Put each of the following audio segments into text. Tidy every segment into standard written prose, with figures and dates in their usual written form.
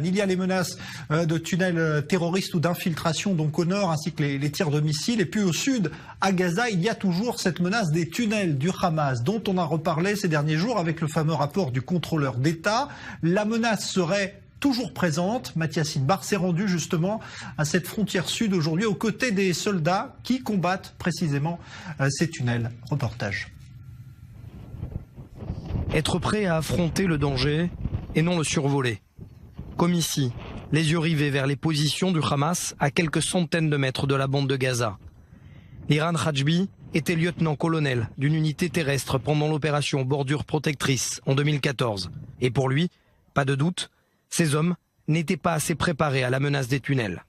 Il y a les menaces de tunnels terroristes ou d'infiltration donc au nord ainsi que les tirs de missiles. Et puis au sud, à Gaza, il y a toujours cette menace des tunnels du Hamas dont on a reparlé ces derniers jours avec le fameux rapport du contrôleur d'État. La menace serait toujours présente. Mathias Inbar s'est rendu justement à cette frontière sud aujourd'hui aux côtés des soldats qui combattent précisément ces tunnels. Reportage. Être prêt à affronter le danger et non le survoler. Comme ici, les yeux rivés vers les positions du Hamas à quelques centaines de mètres de la bande de Gaza. Liran Khajbi était lieutenant-colonel d'une unité terrestre pendant l'opération Bordure Protectrice en 2014. Et pour lui, pas de doute, ces hommes n'étaient pas assez préparés à la menace des tunnels.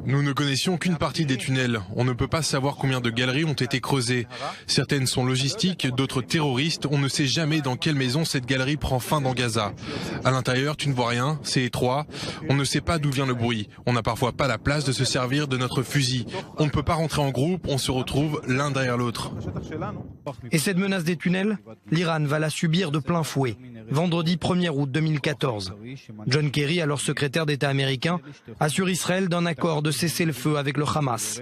Nous ne connaissions qu'une partie des tunnels. On ne peut pas savoir combien de galeries ont été creusées. Certaines sont logistiques, d'autres terroristes. On ne sait jamais dans quelle maison cette galerie prend fin dans Gaza. À l'intérieur, tu ne vois rien, c'est étroit. On ne sait pas d'où vient le bruit. On n'a parfois pas la place de se servir de notre fusil. On ne peut pas rentrer en groupe, on se retrouve l'un derrière l'autre. Et cette menace des tunnels, l'Iran va la subir de plein fouet. Vendredi 1er août 2014. John Kerry, alors secrétaire d'État américain, assure Israël d'un accord de cessez-le-feu avec le Hamas.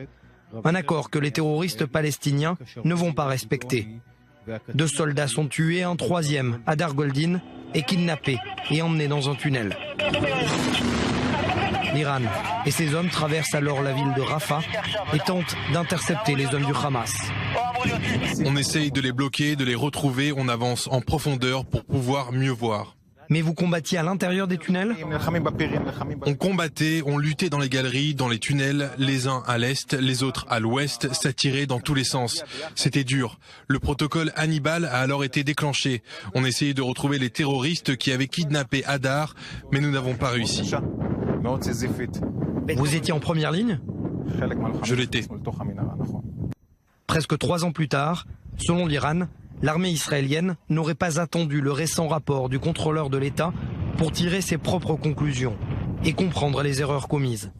Un accord que les terroristes palestiniens ne vont pas respecter. 2 soldats sont tués, un 3e, Hadar Goldin, est kidnappé et emmené dans un tunnel. L'Iran et ses hommes traversent alors la ville de Rafah et tentent d'intercepter les hommes du Hamas. On essaye de les bloquer, de les retrouver, on avance en profondeur pour pouvoir mieux voir. Mais vous combattiez à l'intérieur des tunnels ? On combattait, on luttait dans les galeries, dans les tunnels, les uns à l'est, les autres à l'ouest, ça tirait dans tous les sens. C'était dur. Le protocole Hannibal a alors été déclenché. On essayait de retrouver les terroristes qui avaient kidnappé Hadar, mais nous n'avons pas réussi. Vous étiez en première ligne ? Je l'étais. Presque 3 ans plus tard, selon l'Iran, l'armée israélienne n'aurait pas attendu le récent rapport du contrôleur de l'État pour tirer ses propres conclusions et comprendre les erreurs commises.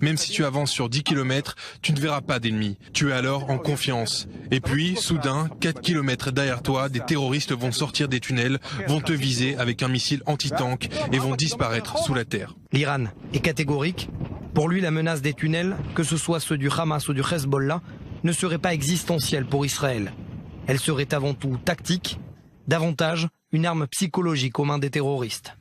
Même si tu avances sur 10 km, tu ne verras pas d'ennemis. Tu es alors en confiance. Et puis, soudain, 4 km derrière toi, des terroristes vont sortir des tunnels, vont te viser avec un missile anti-tank et vont disparaître sous la terre. L'Iran est catégorique. Pour lui, la menace des tunnels, que ce soit ceux du Hamas ou du Hezbollah, ne serait pas existentielle pour Israël. Elle serait avant tout tactique, davantage une arme psychologique aux mains des terroristes.